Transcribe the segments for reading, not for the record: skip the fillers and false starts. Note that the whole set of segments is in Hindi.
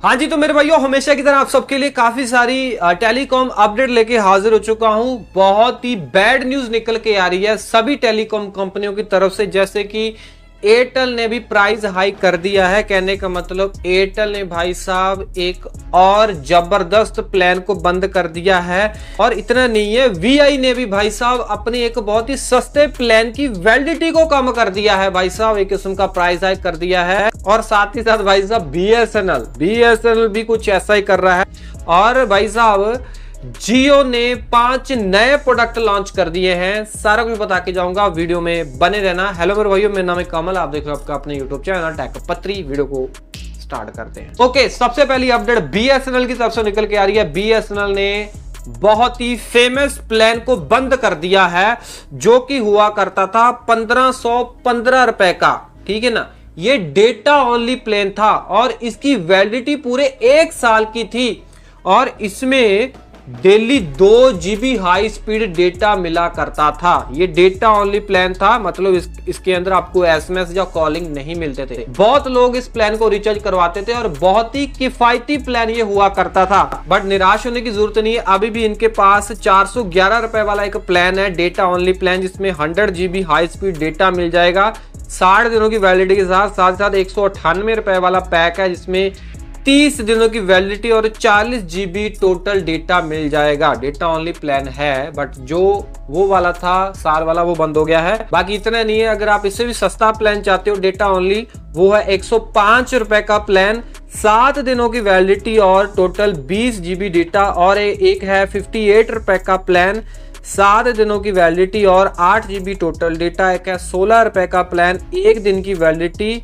हाँ जी, तो मेरे भाइयों हमेशा की तरह आप सबके लिए काफी सारी टेलीकॉम अपडेट लेके हाजिर हो चुका हूं। बहुत ही बैड न्यूज निकल के आ रही है सभी टेलीकॉम कंपनियों की तरफ से, जैसे कि एयरटेल ने भी प्राइस हाइक कर दिया है। कहने का मतलब एयरटेल ने भाई साहब एक और जबरदस्त प्लान को बंद कर दिया है। और इतना नहीं है, वीआई ने भी भाई साहब अपने एक बहुत ही सस्ते प्लान की वैलिडिटी को कम कर दिया है। भाई साहब एक किस्म का प्राइस हाइक कर दिया है। और साथ ही साथ भाई साहब बीएसएनएल भी कुछ ऐसा ही कर रहा है। और भाई साहब जियो ने 5 नए प्रोडक्ट लॉन्च कर दिए हैं। सारा कुछ बता के जाऊंगा, वीडियो में बने रहना। हेलो मेरे भाइयों, मेरा नाम है कमल, आप देख रहे हो आपका अपने यूट्यूब चैनल टेक पत्री। वीडियो को स्टार्ट करते हैं। ओके, सबसे पहली अपडेट बीएसएनएल की तरफ से निकल के आ रही है। बीएसएनएल ने बहुत ही फेमस प्लान को बंद कर दिया है, जो कि हुआ करता था 1515 रुपए का। ठीक है ना, ये डेटा ओनली प्लान था और इसकी वैलिडिटी पूरे 1 साल की थी। और इसमें daily 2 GB high speed data मिला करता था। ये डेटा ओनली प्लान था, मतलब इसके अंदर आपको एसएमएस या कॉलिंग नहीं मिलते थे। बहुत लोग इस प्लान को रिचार्ज करवाते थे और बहुत ही किफायती प्लान ये हुआ करता था। बट निराश होने की जरूरत नहीं है, अभी भी इनके पास 411 रुपए वाला एक प्लान है, डेटा ओनली प्लान, जिसमें 100 GB हाई स्पीड डेटा मिल जाएगा 60 दिनों की वैलिडिटी के साथ। साथ साथ 198 रुपए वाला पैक है, जिसमें 30 दिनों की वैलिडिटी और 40 GB टोटल डेटा मिल जाएगा। डेटा ओनली प्लान है, बट जो वो वाला था साल वाला, वो बंद हो गया है। बाकी इतना नहीं है, अगर आप इससे भी सस्ता प्लान चाहते हो डेटा ओनली, वो है 105 रुपए का प्लान, 7 दिनों की वैलिडिटी और टोटल 20 GB डेटा। और एक है 58 रुपए का प्लान, 7 दिनों की वैलिडिटी और 8 GB टोटल डेटा। एक है 16 रुपए का प्लान, 1 दिन की वैलिडिटी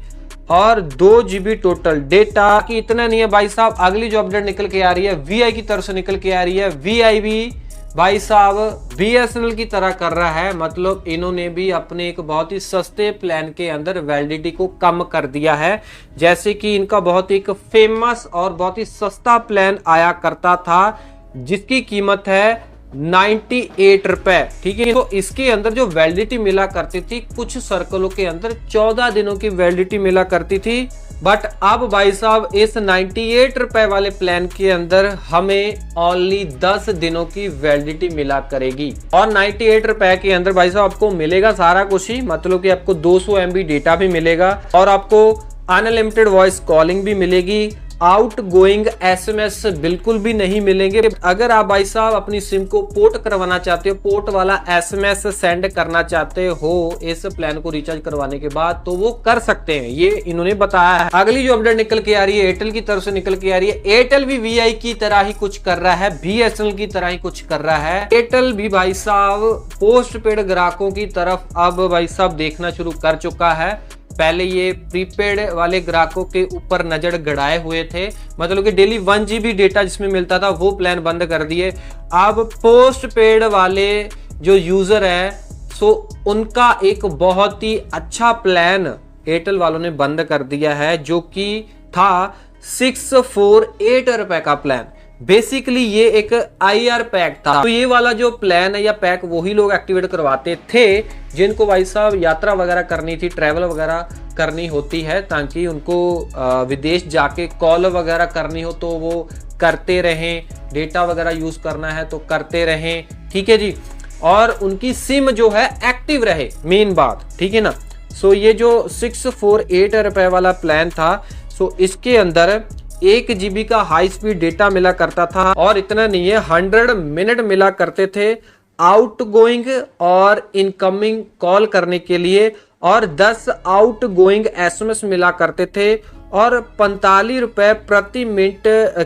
और 2 GB टोटल डेटा। कि इतना नहीं है भाई साहब, अगली जो अपडेट निकल के आ रही है वीआई की तरफ से निकल के आ रही है। वीआई भी भाई साहब बीएसएनएल की तरह कर रहा है, मतलब इन्होंने भी अपने एक बहुत ही सस्ते प्लान के अंदर वैलिडिटी को कम कर दिया है। जैसे कि इनका बहुत ही एक फेमस और बहुत ही सस्ता प्लान आया करता था, जिसकी कीमत है 98 रुपए। ठीक है, तो इसके अंदर जो वैलिडिटी मिला करती थी, कुछ सर्कलों के अंदर 14 दिनों की वैलिडिटी मिला करती थी। बट अब भाई साहब इस 98 रुपए वाले प्लान के अंदर हमें ओनली 10 दिनों की वैलिडिटी मिला करेगी। और 98 रुपए के अंदर भाई साहब आपको मिलेगा सारा कुछ ही, मतलब कि आपको 200 MB डेटा भी मिलेगा और आपको अनलिमिटेड वॉइस कॉलिंग भी मिलेगी। आउट गोइंग एसएमएस बिल्कुल भी नहीं मिलेंगे। अगर आप भाई साहब अपनी सिम को पोर्ट करवाना चाहते हो, पोर्ट वाला एसएमएस सेंड करना चाहते हो इस प्लान को रिचार्ज करवाने के बाद, तो वो कर सकते हैं, ये इन्होंने बताया है। अगली जो अपडेट निकल के आ रही है एयरटेल की तरफ से निकल के आ रही है। एयरटेल भी वीआई की तरह ही कुछ कर रहा है, बीएसएनएल की तरह ही कुछ कर रहा है। एयरटेल भी भाई साहब पोस्ट पेड ग्राहकों की तरफ अब भाई साहब देखना शुरू कर चुका है। पहले ये प्रीपेड वाले ग्राहकों के ऊपर नजर गड़ाए हुए थे, मतलब कि डेली 1 GB डेटा जिसमें मिलता था वो प्लान बंद कर दिए। अब पोस्ट पेड वाले जो यूजर है, सो उनका एक बहुत ही अच्छा प्लान एयरटेल वालों ने बंद कर दिया है, जो कि था 648 रुपए का प्लान। बेसिकली ये एक IR पैक था। तो ये वाला जो प्लान है या पैक वही लोग एक्टिवेट करवाते थे जिनको भाई साहब यात्रा वगैरह करनी थी, ट्रैवल वगैरह करनी होती है, ताकि उनको विदेश जाके कॉल वगैरह करनी हो तो वो करते रहें, डेटा वगैरह यूज करना है तो करते रहें। ठीक है जी, और उनकी सिम जो है एक्टिव रहे, मेन बात। ठीक है ना, सो ये जो 648 रुपए वाला प्लान था, सो इसके अंदर 1 GB का हाई स्पीड डेटा मिला करता था। और इतना नहीं है, 100 मिनट मिला करते थे आउट गोइंग और इनकमिंग कॉल करने के लिए, और 10 आउट गोइंग एसएमएस मिला करते थे, और 45 रुपए प्रति मिनट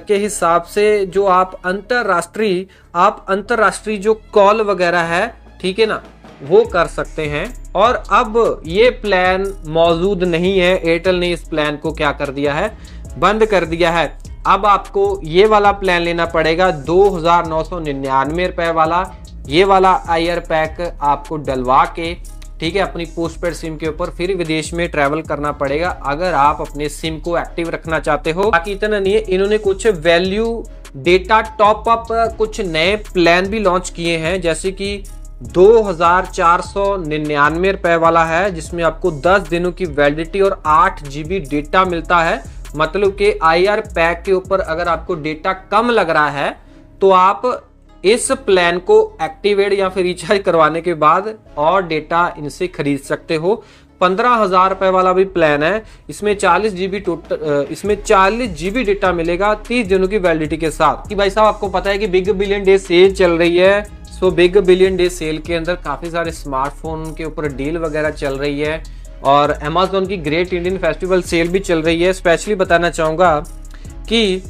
के हिसाब से जो आप अंतरराष्ट्रीय जो कॉल वगैरह है, ठीक है ना, वो कर सकते हैं। और अब ये प्लान मौजूद नहीं है, एयरटेल ने इस प्लान को क्या कर दिया है, बंद कर दिया है। अब आपको ये वाला प्लान लेना पड़ेगा 2999 रुपए वाला। ये वाला IR पैक आपको डलवा के, ठीक है, अपनी पोस्टपेड सिम के ऊपर फिर विदेश में ट्रैवल करना पड़ेगा अगर आप अपने सिम को एक्टिव रखना चाहते हो। बाकी इतना नहीं है, इन्होंने कुछ वैल्यू डेटा टॉप अप कुछ नए प्लान भी लॉन्च किए हैं, जैसे कि 2499 रुपए वाला है, जिसमें आपको 10 दिनों की वैलिडिटी और 8 GB डेटा मिलता है। मतलब कि IR पैक के ऊपर अगर आपको डेटा कम लग रहा है तो आप इस प्लान को एक्टिवेट या फिर रिचार्ज करवाने के बाद और डेटा इनसे खरीद सकते हो। 15,000 रुपए वाला भी प्लान है, इसमें 40 GB टोटल, इसमें 40 GB डेटा मिलेगा 30 दिनों की वैलिडिटी के साथ। कि भाई साहब आपको पता है कि बिग बिलियन डे सेल चल रही है। So big billion day sale के अंदर काफी सारे स्मार्टफोन के ऊपर डील वगैरह चल रही है और Amazon की ग्रेट इंडियन फेस्टिवल सेल भी चल रही है। स्पेशली बताना चाहूंगा कि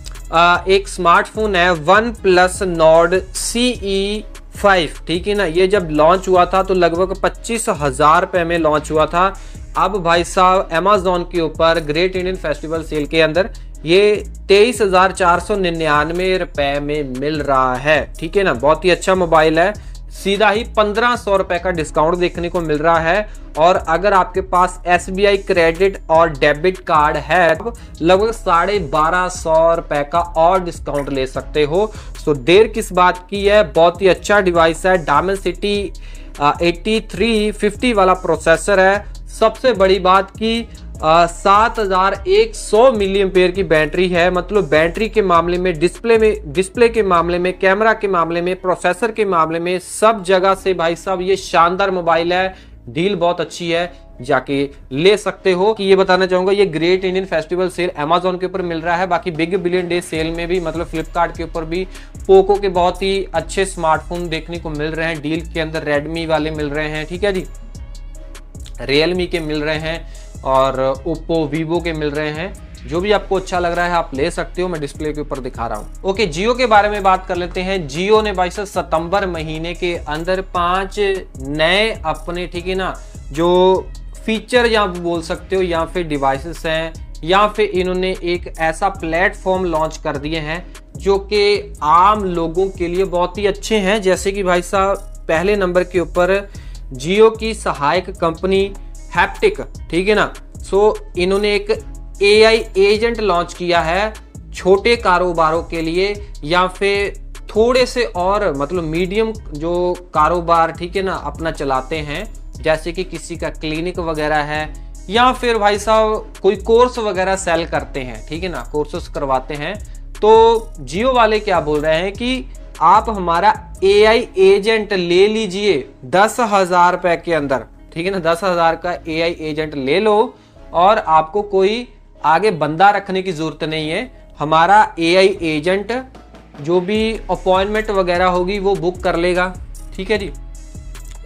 एक स्मार्टफोन है OnePlus Nord CE5, ठीक है ना। ये जब लॉन्च हुआ था तो लगभग 25,000 रुपए में लॉन्च हुआ था। अब भाई साहब Amazon के ऊपर ग्रेट इंडियन फेस्टिवल सेल के अंदर ये 23,499 रुपए में मिल रहा है, ठीक है ना। बहुत ही अच्छा मोबाइल है, सीधा ही 1,500 रुपए का डिस्काउंट देखने को मिल रहा है। और अगर आपके पास SBI क्रेडिट और डेबिट कार्ड है लगभग 1250 रुपए का और डिस्काउंट ले सकते हो। सो देर किस बात की है, बहुत ही अच्छा डिवाइस है। Dimensity 8350 वाला प्रोसेसर है। सबसे बड़ी बात की 7100 मिली एम्पेयर की बैटरी है। मतलब बैटरी के मामले में, डिस्प्ले के मामले में, कैमरा के मामले में, प्रोसेसर के मामले में, सब जगह से भाई साहब ये शानदार मोबाइल है। डील बहुत अच्छी है, जाके ले सकते हो। कि ये बताना चाहूंगा ये great Indian festival sale Amazon के ऊपर मिल रहा है। बाकी बिग बिलियन डे सेल में भी मतलब फ्लिपकार्ट के ऊपर भी पोको के बहुत ही अच्छे स्मार्टफोन देखने को मिल रहे हैं। डील के अंदर रेडमी वाले मिल रहे हैं, ठीक है जी, रियलमी के मिल रहे हैं और ओप्पो वीवो के मिल रहे हैं। जो भी आपको अच्छा लग रहा है आप ले सकते हो, मैं डिस्प्ले के ऊपर दिखा रहा हूँ। ओके, जियो के बारे में बात कर लेते हैं। जियो ने भाई साहब सितंबर महीने के अंदर 5 नए अपने, ठीक है ना, जो फीचर या बोल सकते हो या फिर डिवाइसेस हैं या फिर इन्होंने एक ऐसा प्लेटफॉर्म लॉन्च कर दिए हैं जो कि आम लोगों के लिए बहुत ही अच्छे हैं। जैसे कि भाई साहब पहले नंबर के ऊपर जियो की सहायक कंपनी हैप्टिक, ठीक है ना। सो इन्होंने एक AI एजेंट लॉन्च किया है छोटे कारोबारों के लिए या फिर थोड़े से और मतलब मीडियम जो कारोबार, ठीक है ना, अपना चलाते हैं। जैसे कि किसी का क्लिनिक वगैरह है या फिर भाई साहब कोई कोर्स वगैरह सेल करते हैं, ठीक है ना, कोर्सेस करवाते हैं। तो जियो वाले क्या बोल रहे हैं कि आप हमारा AI एजेंट ले लीजिए 10,000 रुपए के अंदर, ठीक है ना। 10,000 का AI एजेंट ले लो और आपको कोई आगे बंदा रखने की जरूरत नहीं है। हमारा AI एजेंट जो भी अपॉइंटमेंट वगैरह होगी वो बुक कर लेगा, ठीक है जी।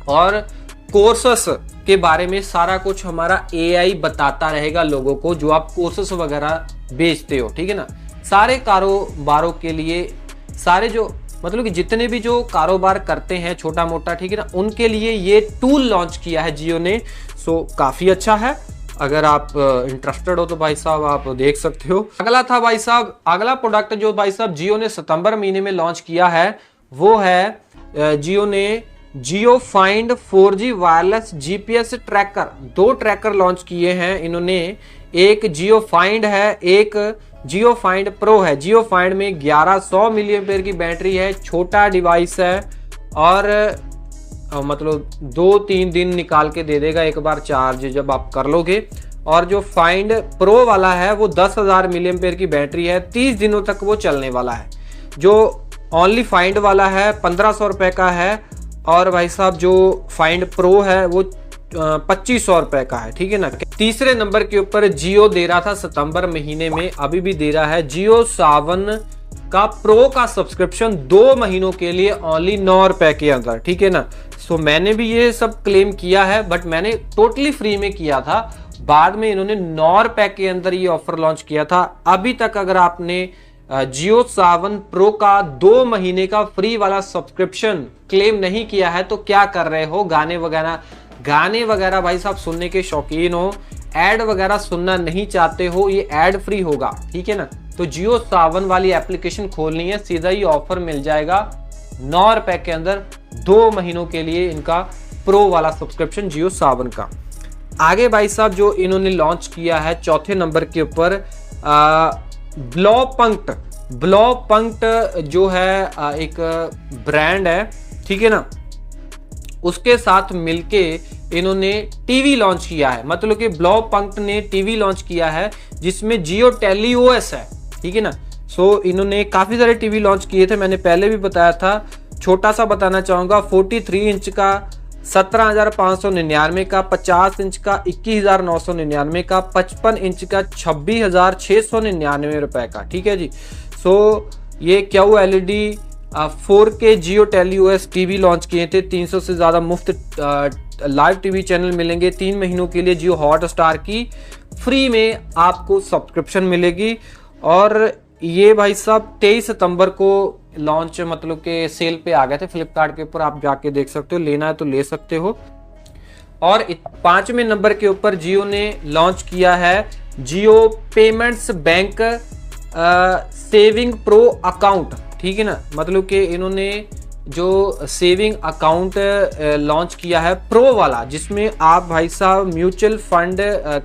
और कोर्सेस के बारे में सारा कुछ हमारा AI बताता रहेगा लोगों को, जो आप कोर्सेस वगैरह बेचते हो, ठीक है ना। सारे कारोबारों के लिए, सारे जो मतलब कि जितने भी जो कारोबार करते हैं छोटा मोटा, ठीक है ना, उनके लिए ये टूल लॉन्च किया है जियो ने। सो काफी अच्छा है। अगर आप इंटरेस्टेड हो तो भाई साहब आप देख सकते हो। अगला था भाई साहब, अगला प्रोडक्ट जो भाई साहब जियो ने सितंबर महीने में लॉन्च किया है वो है जियो ने Jio find 4G wireless GPS tracker. 2 tracker launch किए हैं इन्होंने। एक जियो फाइंड है, एक जियो फाइंड प्रो है। जियो फाइंड में 1100 मिली एम्पेयर की बैटरी है, छोटा डिवाइस है और मतलब 2-3 दिन निकाल के दे देगा एक बार चार्ज जब आप कर लोगे। और जो फाइंड प्रो वाला है वो 10,000 मिली एम्पेयर की बैटरी है, 30 दिनों तक वो चलने वाला है। जो ओनली फाइंड वाला है 1,500 रुपए का है और भाई साहब जो फाइंड प्रो है वो 2,500 रुपए का है, ठीक है ना। तीसरे नंबर के ऊपर जियो दे रहा था सितंबर महीने में, अभी भी दे रहा है, जियो सावन का प्रो का सब्सक्रिप्शन 2 महीनों के लिए ओनली 9 रुपए के अंदर, ठीक है ना। सो मैंने भी ये सब क्लेम किया है बट मैंने टोटली फ्री में किया था। बाद में इन्होंने 9 रुपए के अंदर ये ऑफर लॉन्च किया था। अभी तक अगर आपने जियो सावन प्रो का 2 महीने का फ्री वाला सब्सक्रिप्शन क्लेम नहीं किया है तो क्या कर रहे हो। गाने वगैरह भाई साहब सुनने के शौकीन हो, एड वगैरह सुनना नहीं चाहते हो, ये एड फ्री होगा, ठीक है ना। तो जियो सावन वाली एप्लीकेशन खोलनी है, सीधा ही ऑफर मिल जाएगा 9 रुपए के अंदर 2 महीनों के लिए इनका प्रो वाला सब्सक्रिप्शन जियो सावन का। आगे भाई साहब जो इन्होंने लॉन्च किया है चौथे नंबर के ऊपर ब्लॉपंक्ट जो है एक ब्रांड है, ठीक है ना। उसके साथ मिलके इन्होंने टीवी लॉन्च किया है, मतलब कि ब्लॉपंक्ट ने टीवी लॉन्च किया है जिसमें जियो टेलीओएस है, ठीक है ना। सो इन्होंने काफी सारे टीवी लॉन्च किए थे, मैंने पहले भी बताया था। छोटा सा बताना चाहूंगा, 43 इंच का 17,599 का, 50 इंच का 21,999 का, 55 इंच का 26,699 रुपए का, ठीक है जी। सो ये क्यू एलईडी 4K जियो टेलीओएस टीवी लॉन्च किए थे। 300 से ज्यादा मुफ्त लाइव टीवी चैनल मिलेंगे। 3 महीनों के लिए जियो हॉटस्टार की फ्री में आपको सब्सक्रिप्शन मिलेगी। और ये भाई साहब 23 सितंबर को लॉन्च, मतलब के सेल पे आ गए थे फ्लिपकार्ट के ऊपर, आप जाके देख सकते हो, लेना है तो ले सकते हो। और 5वें नंबर के ऊपर जियो ने लॉन्च किया है Jio payments bank saving pro account, ठीक है ना। मतलब कि इन्होंने जो सेविंग अकाउंट लॉन्च किया है प्रो वाला, जिसमें आप भाई साहब म्यूचुअल फंड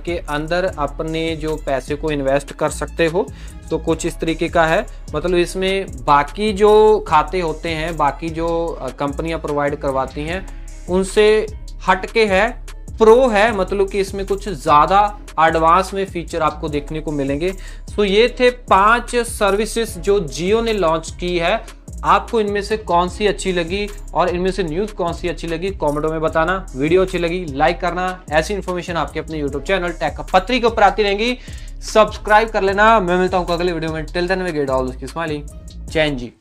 के अंदर अपने जो पैसे को इन्वेस्ट कर सकते हो। तो कुछ इस तरीके का है, मतलब इसमें बाकी जो खाते होते हैं, बाकी जो कंपनियां प्रोवाइड करवाती हैं उनसे हटके है, प्रो है, मतलब कि इसमें कुछ ज्यादा एडवांस में फीचर आपको देखने को मिलेंगे। सो ये थे 5 सर्विसेज जो जियो ने लॉन्च की है। आपको इनमें से कौन सी अच्छी लगी और इनमें से न्यूज कौन सी अच्छी लगी कमेंटों में बताना। वीडियो अच्छी लगी लाइक करना। ऐसी इन्फॉर्मेशन आपके अपने यूट्यूब चैनल टेक का पत्री के ऊपर आती रहेंगी, सब्सक्राइब कर लेना। मैं मिलता हूं अगले वीडियो में। Till then we get all smiling. जय हिंद जी।